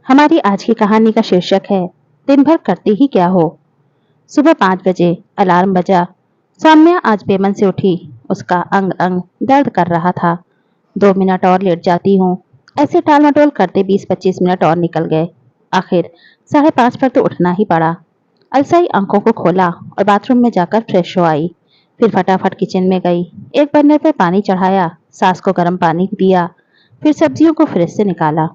हमारी आज की कहानी का शीर्षक है दिन भर करती ही क्या हो। सुबह 5 बजे अलार्म बजा। सौम्या आज बेमन से उठी। उसका अंग अंग दर्द कर रहा था। 2 मिनट और लेट जाती हूँ। ऐसे टाल मटोल करते 20-25 मिनट और निकल गए। आखिर 5:30 पर तो उठना ही पड़ा। अलसाई आंखों को खोला और बाथरूम में जाकर फ्रेश हो आई। फिर फटाफट किचन में गई। एक बर्नर पर पानी चढ़ाया, सास को गर्म पानी दिया, फिर सब्जियों को फ्रिज से निकाला।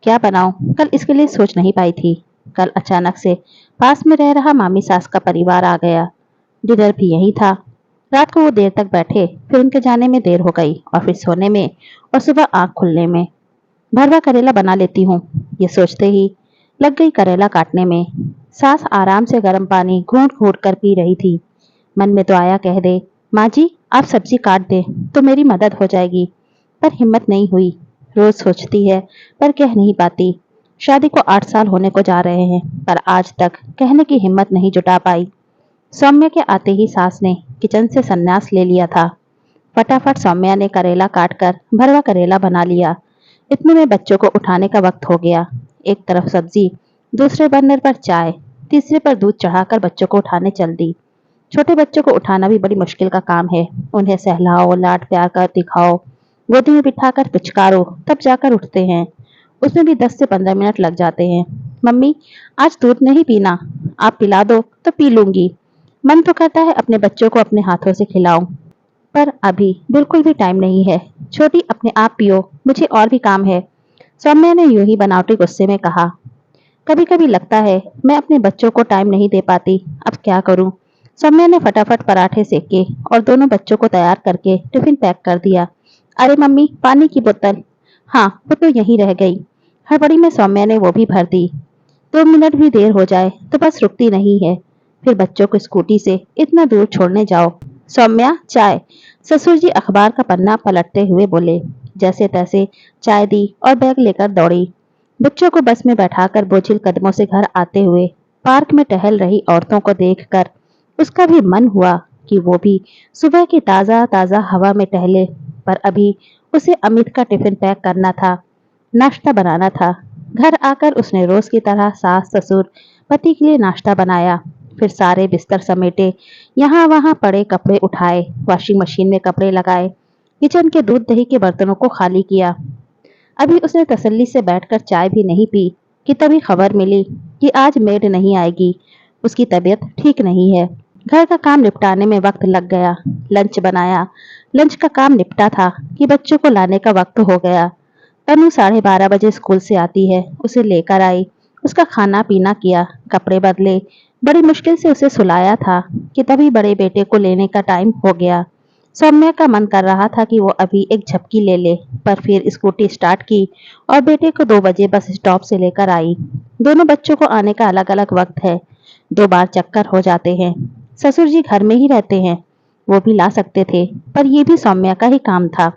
क्या बनाऊं, कल इसके लिए सोच नहीं पाई थी। कल अचानक से पास में रह रहा मामी सास का परिवार आ गया। डिनर भी यही था। रात को वो देर तक बैठे, फिर उनके जाने में देर हो गई और फिर सोने में और सुबह आंख खुलने में। भरवा करेला बना लेती हूँ, ये सोचते ही लग गई करेला काटने में। सास आराम से गर्म पानी घूंट घूंट कर पी रही थी। मन में तो आया कह दे, माँ जी आप सब्जी काट दे तो मेरी मदद हो जाएगी, पर हिम्मत नहीं हुई। रोज सोचती है पर कह नहीं पाती। शादी को 8 साल होने को जा रहे हैं, पर आज तक कहने की हिम्मत नहीं जुटा पाई। सौम्या के आते ही सास ने किचन से संन्यास ले लिया था। फटाफट सौम्या ने करेला काट कर भरवा करेला बना लिया। इतने में बच्चों को उठाने का वक्त हो गया। एक तरफ सब्जी, दूसरे बर्नर पर चाय, तीसरे पर दूध चढ़ाकर बच्चों को उठाने चल दी। छोटे बच्चों को उठाना भी बड़ी मुश्किल का काम है। उन्हें सहलाओ, लाड प्यार कर दिखाओ, गोदी में बिठाकर पुचकारो, तब जाकर उठते हैं। उसमें भी 10 से 15 मिनट लग जाते हैं। मम्मी आज दूध नहीं पीना, आप पिला दो तो पी लूंगी। मन तो करता है अपने बच्चों को अपने हाथों से खिलाऊं, पर अभी बिल्कुल भी टाइम नहीं है। छोटी अपने आप पियो, मुझे और भी काम है। सौम्या ने यूं ही बनावटी गुस्से में कहा। कभी कभी लगता है मैं अपने बच्चों को टाइम नहीं दे पाती, अब क्या करूं। सौम्या ने फटाफट पराठे सेके और दोनों बच्चों को तैयार करके टिफिन पैक कर दिया। अरे मम्मी पानी की बोतल। हाँ वो तो यहीं रह गई। हड़बड़ी में सौम्या ने वो भी भर दी। 2 मिनट भी देर हो जाए तो बस रुकती नहीं है। फिर बच्चों को स्कूटी से इतना दूर छोड़ने जाओ। सौम्या चाय। ससुर जी अखबार का पन्ना पलटते हुए बोले। जैसे तैसे चाय दी और बैग लेकर दौड़ी। बच्चों को बस में बैठाकर बोझिल कदमों से घर आते हुए पार्क में टहल रही औरतों को देखकर उसका भी मन हुआ कि वो भी सुबह की ताजा ताजा हवा में टहले। पर अभी उसे अमित का टिफिन पैक करना था, नाश्ता बनाना था। घर आकर उसने रोज की तरह सास ससुर पति के लिए नाश्ता बनाया। फिर सारे बिस्तर समेटे, यहाँ वहाँ पड़े कपड़े उठाए, वॉशिंग मशीन में कपड़े लगाए, किचन के दूध दही के बर्तनों को खाली किया। अभी उसने तसल्ली से बैठकर चाय भी नहीं पी कि तभी खबर मिली कि आज मेड नहीं आएगी। उसकी तबीयत ठीक नहीं है। घर का काम निपटाने में वक्त लग गया। लंच बनाया। लंच का काम निपटा था कि बच्चों को लाने का वक्त हो गया। तनु 12:30 बजे स्कूल से आती है, उसे लेकर आई। उसका खाना पीना किया, कपड़े बदले। बड़ी मुश्किल से उसे सुलाया था कि तभी बड़े बेटे को लेने का टाइम हो गया। सौम्या का मन कर रहा था कि वो अभी एक झपकी ले ले, पर फिर स्कूटी स्टार्ट की और बेटे को 2 बजे बस स्टॉप से लेकर आई। दोनों बच्चों को आने का अलग अलग वक्त है। 2 बार चक्कर हो जाते हैं। ससुर जी घर में ही रहते हैं, वो भी ला सकते थे, पर यह भी सौम्या का ही काम था।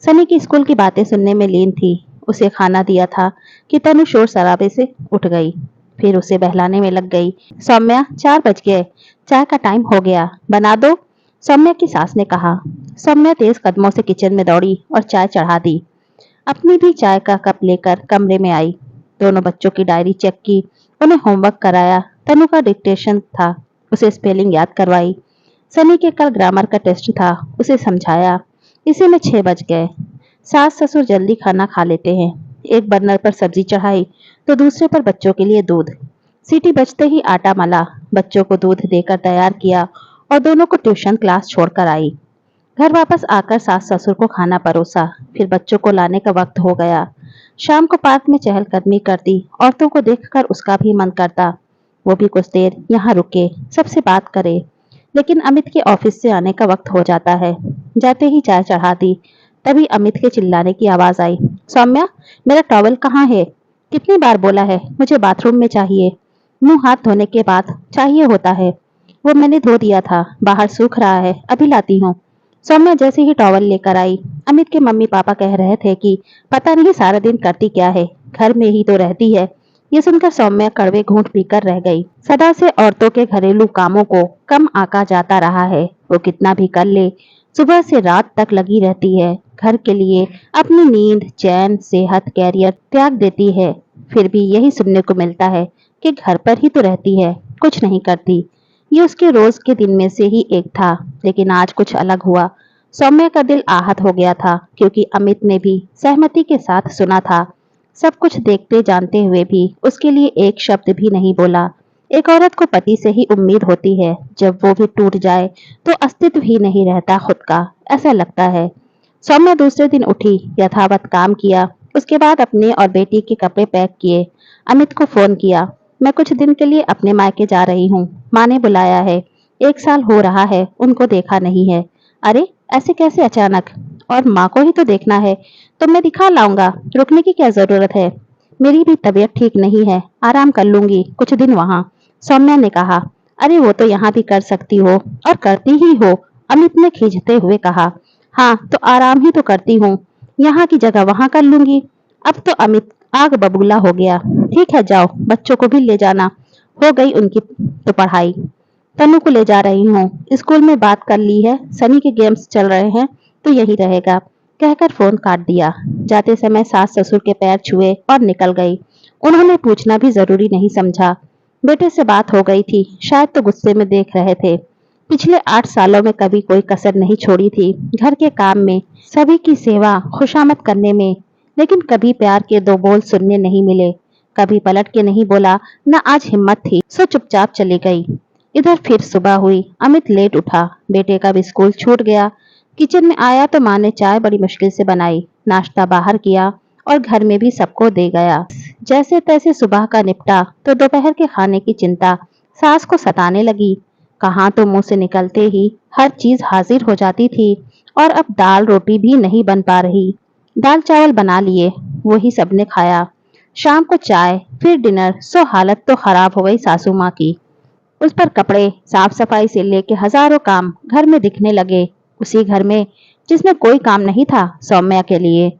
सनी की स्कूल की बातें सुनने में लीन थी। उसे खाना दिया था कि तनु शोर शराबे से उठ गई। फिर उसे बहलाने में लग गई। सौम्या 4 बज गए, चाय का टाइम हो गया, बना दो। सौम्या की सास ने कहा। सौम्या तेज कदमों से किचन में दौड़ी और चाय चढ़ा दी। अपनी भी चाय का कप लेकर कमरे में आई। दोनों बच्चों की डायरी चेक की, उन्हें होमवर्क कराया। तनु का डिक्टेशन था, उसे स्पेलिंग याद करवाई। सनी के कल ग्रामर का टेस्ट था, उसे समझाया। इसी में 6 बज गए। सास ससुर जल्दी खाना खा लेते हैं। एक बर्नर पर सब्जी चढ़ाई तो दूसरे पर बच्चों के लिए दूध। सीटी बजते ही आटा मला, बच्चों को दूध देकर तैयार किया और दोनों को ट्यूशन क्लास छोड़कर आई। घर वापस आकर सास ससुर को खाना परोसा। फिर बच्चों को लाने का वक्त हो गया। शाम को पार्क में चहलकदमी करती औरतों को देखकर उसका भी मन करता वो भी कुछ देर यहाँ रुके, सबसे बात करे। लेकिन अमित के ऑफिस से आने का वक्त हो जाता है। जाते ही चाय चढ़ा दी। तभी अमित के चिल्लाने की आवाज आई। सौम्या मेरा टॉवल कहाँ है? कितनी बार बोला है मुझे बाथरूम में चाहिए। मुंह हाथ धोने के बाद चाहिए होता है। वो मैंने धो दिया था, बाहर सूख रहा है, अभी लाती हूँ। सौम्या जैसे ही टॉवल लेकर आई, अमित के मम्मी पापा कह रहे थे कि पता नहीं सारा दिन करती क्या है, घर में ही तो रहती है। ये सुनकर सौम्या कड़वे घूंट पीकर रह गई। सदा से औरतों के घरेलू कामों को कम आका जाता रहा है। वो कितना भी कर ले, सुबह से रात तक लगी रहती है। घर के लिए अपनी नींद, चैन, सेहत, कैरियर त्याग देती है। फिर भी यही सुनने को मिलता है कि घर पर ही तो रहती है, कुछ नहीं करती। ये उसके रोज के दिन में से ही एक था, लेकिन आज कुछ अलग हुआ। सौम्या का दिल आहत हो गया था, क्योंकि अमित ने भी सहमति के साथ सुना था। सब कुछ देखते जानते हुए भी उसके लिए एक शब्द भी नहीं बोला। एक औरत को पति से ही उम्मीद होती है, जब वो भी टूट जाए तो अस्तित्व ही नहीं रहता खुद का, ऐसा लगता है। सौम्या दूसरे दिन उठी, यथावत काम किया, उसके बाद अपने और बेटी के कपड़े पैक किए। अमित को फोन किया। मैं कुछ दिन के लिए अपने मायके जा रही हूँ, माँ ने बुलाया है। 1 साल हो रहा है उनको देखा नहीं है। अरे ऐसे कैसे अचानक? और माँ को ही तो देखना है। तो मैं दिखा लाऊंगा, रुकने की क्या जरूरत है? मेरी भी तबीयत ठीक नहीं है, आराम कर लूंगी कुछ दिन वहां। सौम्या ने कहा। अरे वो तो यहाँ भी कर सकती हो, और करती ही हो, अमित ने खींचते हुए कहा। हाँ तो आराम ही तो करती हूँ, यहाँ की जगह वहां कर लूंगी। अब तो अमित आग बबूला हो गया। ठीक है जाओ, बच्चों को भी ले जाना, हो गई उनकी तो पढ़ाई। तनु को ले जा रही हूँ, स्कूल में बात कर ली है, सनी के गेम्स चल रहे हैं तो यही रहेगा, कहकर फोन काट दिया। जाते समय सास ससुर के पैर छुए और निकल गई। उन्होंने पूछना भी जरूरी नहीं समझा। बेटे से बात हो गई थी, शायद तो गुस्से में देख रहे थे। पिछले 8 सालों में कभी कोई कसर नहीं छोड़ी थी, घर के काम में, सभी की सेवा खुशामद करने में, लेकिन कभी प्यार के 2 बोल सुनने नहीं मिले। कभी पलट के नहीं बोला, न आज हिम्मत थी, सो चुपचाप चली गई। इधर फिर सुबह हुई, अमित लेट उठा, बेटे का भी स्कूल छूट गया। किचन में आया तो माँ ने चाय बड़ी मुश्किल से बनाई, नाश्ता बाहर किया और घर में भी सबको दे गया। जैसे तैसे सुबह का निपटा तो दोपहर के खाने की चिंता सास को सताने लगी। कहाँ तो मुंह से निकलते ही हर चीज हाजिर हो जाती थी, और अब दाल रोटी भी नहीं बन पा रही। दाल चावल बना लिए, वही सबने खाया। शाम को चाय, फिर डिनर, सो हालत तो खराब हो गई सासू माँ की। उस पर कपड़े, साफ सफाई से लेके हजारों काम घर में दिखने लगे, उसी घर में जिसमें कोई काम नहीं था सौम्या के लिए।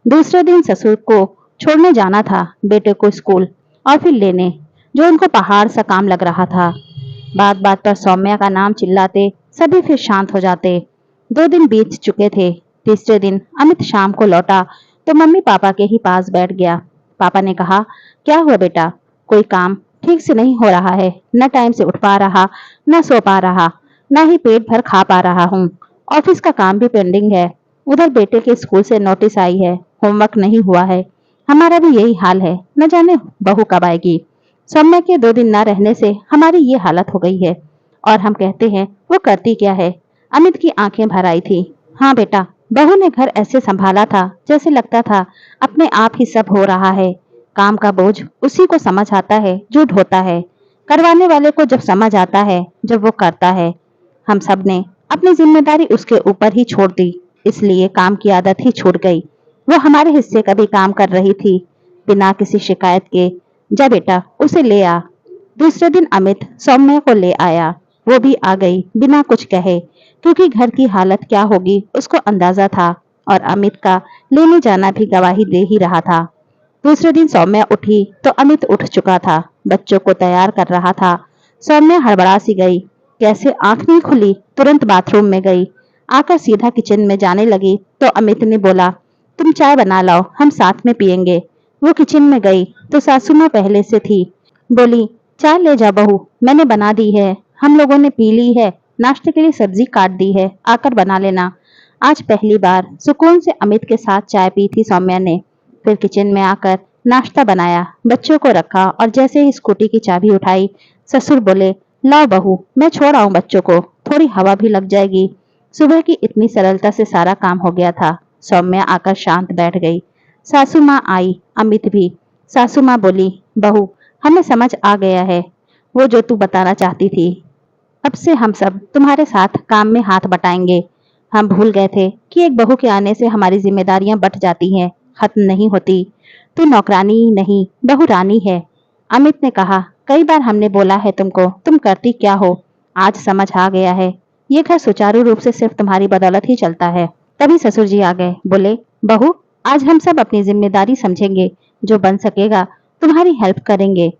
दूसरे दिन ससुर को छोड़ने जाना था, बेटे को स्कूल, और फिर लेने, जो उनको पहाड़ सा काम लग रहा था। बात बात पर सौम्या का नाम चिल्लाते सभी फिर शांत हो जाते। 2 दिन बीत चुके थे। तीसरे दिन अमित शाम को लौटा तो मम्मी पापा के ही पास बैठ गया। पापा ने कहा, क्या हुआ बेटा? कोई काम ठीक से नहीं हो रहा है, न टाइम से उठ पा रहा, न सो पा रहा, न ही पेट भर खा पा रहा हूँ। ऑफिस का काम भी पेंडिंग है, उधर बेटे के स्कूल से नोटिस आई है, होमवर्क नहीं हुआ है। हमारा भी यही हाल है, न जाने बहू कब आएगी। सौम्या के 2 दिन न रहने से हमारी ये हालत हो गई है, और हम कहते हैं वो करती क्या है? अमित की आंखें भर आई थी। हाँ बेटा, बहू ने घर ऐसे संभाला था जैसे लगता था अपने आप ही सब हो रहा है। काम का बोझ उसी को समझ आता है जो ढोता है, करवाने वाले को जब समझ आता है जब वो करता है। हम सब ने अपनी जिम्मेदारी उसके ऊपर ही छोड़ दी, इसलिए काम की आदत ही छूट गई। वो हमारे हिस्से का भी काम कर रही थी, बिना किसी शिकायत के। जा बेटा, उसे ले आ। दूसरे दिन अमित सौम्या को ले आया। वो भी आ गई बिना कुछ कहे, क्योंकि घर की हालत क्या होगी उसको अंदाजा था, और अमित का लेने जाना भी गवाही दे ही रहा था। दूसरे दिन सौम्या उठी तो अमित उठ चुका था, बच्चों को तैयार कर रहा था। सौम्या हड़बड़ा सी गई, कैसे आंख नहीं खुली, तुरंत बाथरूम में गई। आकर सीधा किचन में जाने लगी तो अमित ने बोला, तुम चाय बना लाओ, हम साथ में पियेंगे। वो किचन में गई तो सासू माँ पहले से थी। बोली, चाय ले जा बहू, मैंने बना दी है, हम लोगों ने पी ली है, नाश्ते के लिए सब्जी काट दी है, आकर बना लेना। आज पहली बार सुकून से अमित के साथ चाय पी थी सौम्या ने। फिर किचन में आकर नाश्ता बनाया, बच्चों को रखा, और जैसे ही स्कूटी की चाबी उठाई, ससुर बोले, लाओ बहू, मैं छोड़ आऊं बच्चों को, थोड़ी हवा भी लग जाएगी। सुबह की इतनी सरलता से सारा काम हो गया था। सौम्या आकर शांत बैठ गई। सासू माँ आई, अमित भी। सासू माँ बोली, बहू, हमें समझ आ गया है वो जो तू बताना चाहती थी। अब से हम सब तुम्हारे साथ काम में हाथ बटाएंगे। हम भूल गए थे कि एक बहू के आने से हमारी जिम्मेदारियां बट जाती हैं, खत्म नहीं होती। तू नौकरानी ही नहीं, बहू रानी है। अमित ने कहा, कई बार हमने बोला है तुमको, तुम करती क्या हो? आज समझ आ गया है, ये घर सुचारू रूप से सिर्फ तुम्हारी बदौलत ही चलता है। तभी ससुर जी आ गए, बोले, बहू, आज हम सब अपनी जिम्मेदारी समझेंगे, जो बन सकेगा तुम्हारी हेल्प करेंगे।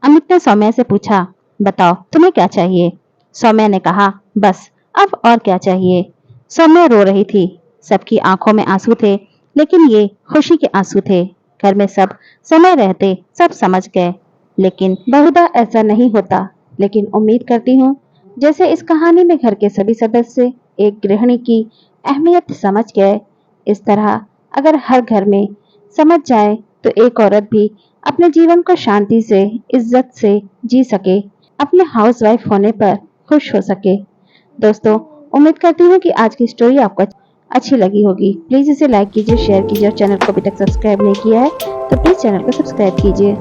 अमित ने सौम्या से पूछा, बताओ तुम्हें क्या चाहिए? सौम्या ने कहा, बस, अब और क्या चाहिए? सौम्या रो रही थी, सबकी आंखों में आंसू थे, लेकिन ये खुशी के आंसू थे। घर में सब समय रहते सब समझ गए, लेकिन बहुधा ऐसा नहीं होता। लेकिन उम्मीद करती हूँ जैसे इस कहानी में घर के सभी सदस्य एक गृहिणी की अहमियत समझ गए, इस तरह अगर हर घर में समझ जाए तो एक औरत भी अपने जीवन को शांति से, इज्जत से जी सके, अपने हाउसवाइफ होने पर खुश हो सके। दोस्तों, उम्मीद करती हूँ कि आज की स्टोरी आपको अच्छी लगी होगी। प्लीज़ इसे लाइक कीजिए, शेयर कीजिए और चैनल को अभी तक सब्सक्राइब नहीं किया है तो प्लीज़ चैनल को सब्सक्राइब कीजिए।